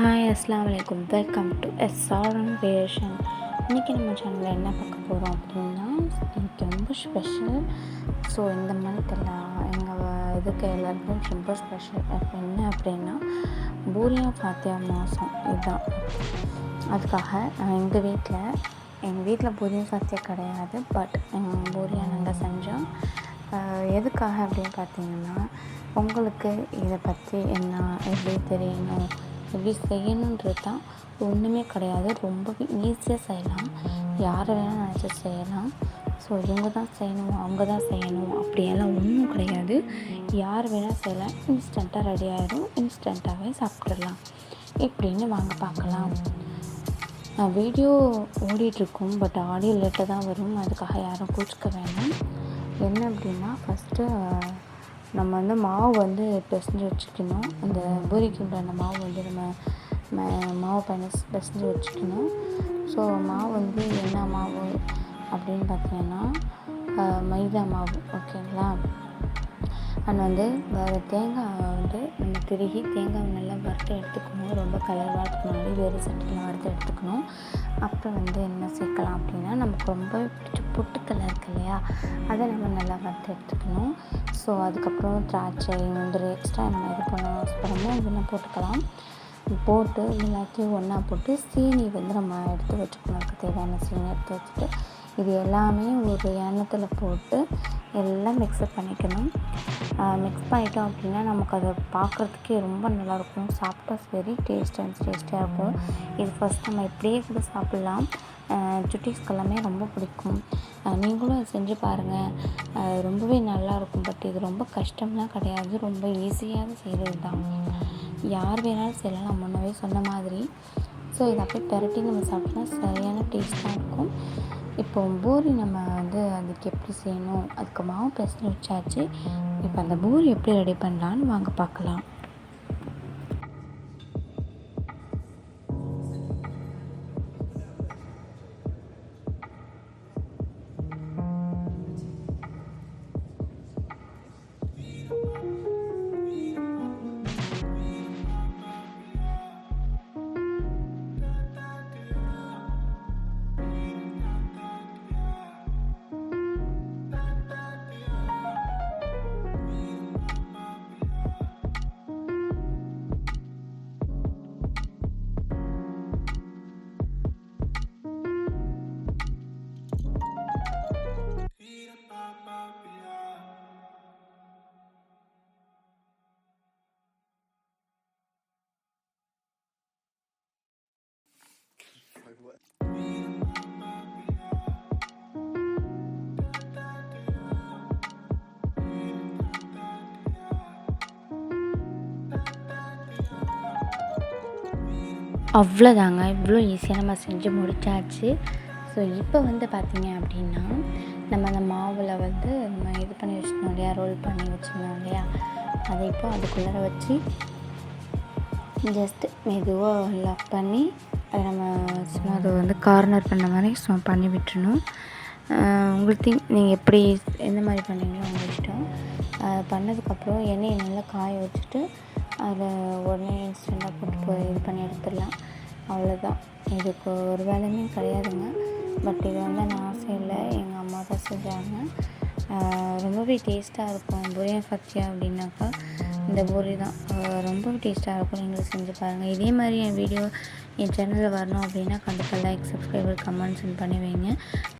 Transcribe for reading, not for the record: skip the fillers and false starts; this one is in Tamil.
ஹாய் அஸ்ஸலாமு அலைக்கும். Welcome to SRM creation. இன்றைக்கி நம்ம சேனலில் என்ன பார்க்க போகிறோம் அப்படின்னா, இன்றைக்கி ரொம்ப ஸ்பெஷல். ஸோ இந்த மந்த்தில் எங்கள் இதுக்கு எல்லாருக்கும் ரொம்ப ஸ்பெஷல். என்ன அப்படின்னா பூரியா ஃபாத்தியா மாதம் இதுதான். அதுக்காக எங்கள் வீட்டில் பூரியா ஃபாத்தியா கிடையாது, பட் பூரியா நாங்கள் செஞ்சோம். எதுக்காக அப்படின்னு பார்த்தீங்கன்னா, உங்களுக்கு இதை பற்றி என்ன எப்படி தெரியணும், எப்படி செய்யணுன்றது தான். ஒன்றுமே கிடையாது, ரொம்பவே ஈஸியாக செய்யலாம். யாரை வேணால் நினச்சி செய்யலாம். ஸோ இவங்க தான் செய்யணும், அவங்க தான் செய்யணும் அப்படியெல்லாம் ஒன்றும் கிடையாது. யார் வேணால் செய்யலாம். இன்ஸ்டண்ட்டாக ரெடி ஆகிடும், இன்ஸ்டண்ட்டாகவே சாப்பிட்றலாம். எப்படின்னு வாங்க பார்க்கலாம். வீடியோ ஓடிட்டுருக்கும், பட் ஆடியோ லேட்டாக தான் வரும். அதுக்காக யாரும் கோச்சிக்க வேண்டாம். என்ன அப்படின்னா, ஃபஸ்ட்டு நம்ம மாவு பிசைஞ்சு வச்சுக்கணும். அந்த பூரிக்கு அந்த மாவு நம்ம மாவு பிசைஞ்சு வச்சுக்கணும். ஸோ மாவு என்ன மாவு அப்படின்னு பார்த்தீங்கன்னா, மைதா மாவு, ஓகேங்களா. அண்ட் வேறு தேங்காய் நம்ம திருகி தேங்காவை நல்லா வறுத்து எடுத்துக்கணும். ரொம்ப கலராக இருக்கணும், வேறு சட்டிலாம் வறுத்து எடுத்துக்கணும். அப்புறம் என்ன சேர்க்கலாம் அப்படின்னா, நமக்கு ரொம்ப பிடிச்ச பொட்டுக்கடலை இருக்கு இல்லையா, அதை நம்ம நல்லா வறுத்து எடுத்துக்கணும். ஸோ அதுக்கப்புறம் திராட்சை, முந்திரி, எக்ஸ்ட்ரா நம்ம இது பண்ண ஆசைப்படுறோமோ இதெல்லாம் போட்டுக்கலாம். போட்டு எல்லாத்தையும் ஒன்றா போட்டு சீனி நம்ம எடுத்து வச்சுக்கணும். அதுக்கு தேவையான சீனி எடுத்து வச்சுட்டு இது எல்லாமே ஒரு எண்ணத்தில் போட்டு எல்லாம் மிக்ஸ்அப் பண்ணிக்கணும். மிக்ஸ் பண்ணிட்டோம் அப்படின்னா நமக்கு அதை பார்க்குறதுக்கே ரொம்ப நல்லாயிருக்கும். சாப்பிட்டா வெரி டேஸ்டியாக இருக்கும். இது ஃபஸ்ட் நம்ம இப்படியே கூட சாப்பிட்லாம். சுட்டீஸ்க்கு எல்லாமே ரொம்ப பிடிக்கும். நீங்களும் அதை செஞ்சு பாருங்கள், ரொம்பவே நல்லாயிருக்கும். பட் இது ரொம்ப கஷ்டம்லாம் கிடையாது, ரொம்ப ஈஸியாக செய்கிறது தான். யார் வேணாலும் செய்யலாம், நான் முன்னவே சொன்ன மாதிரி. ஸோ இதை அப்படியே பெரட்டி நம்ம சாப்பிட்டோம்னா சரியான டேஸ்ட்டாக இருக்கும். இப்போ பூரி நம்ம அதுக்கு எப்படி செய்யணும், அதுக்கு மாவு பிசைஞ்சு வச்சாச்சு. இப்போ அந்த பூரி எப்படி ரெடி பண்ணலான்னு வாங்க பார்க்கலாம். அவ்வளோதாங்க, இவ்வளோ ஈஸியாக நம்ம செஞ்சு முடிச்சாச்சு. ஸோ இப்போ பார்த்திங்க அப்படின்னா, நம்ம அந்த மாவில் நம்ம இது பண்ணி வச்சுருந்தோம் இல்லையா, ரோல் பண்ணி வச்சுருந்தோம் இல்லையா, அதை இப்போ அதுக்குள்ளே வச்சு ஜஸ்ட்டு மெதுவாக லாக் பண்ணி அதை நம்ம சும்மா அதை கார்னர் பண்ண மாதிரி சும்மா பண்ணி விட்டுறணும். உங்களுக்கு நீங்கள் எப்படி எந்த மாதிரி பண்ணுறீங்களோ உங்கள் இஷ்டம். பண்ணதுக்கப்புறம் எண்ணெயை நல்லா காய வச்சுட்டு அதில் உடனே இன்ஸ்டண்ட்டாக போட்டு இது பண்ணி எடுத்துடலாம். அவ்வளோதான். இதுக்கு ஒரு வேலையுமே கிடையாதுங்க. பட் இது நான் செய்யலை, எங்கள் அம்மா தான் செஞ்சாங்க. ரொம்பவே டேஸ்ட்டாக இருக்கும். பூரியா ஃபாத்தியா அப்படின்னாக்கா இந்த பூரி தான் ரொம்பவே டேஸ்ட்டாக இருக்கும். நீங்களும் செஞ்சு பாருங்கள். இதே மாதிரி என் வீடியோ என் சேனலில் வரணும் அப்படின்னா கண்டிப்பாக லைக், சப்ஸ்கிரைபர், கமெண்ட்ஸ் பண்ணி வைங்க.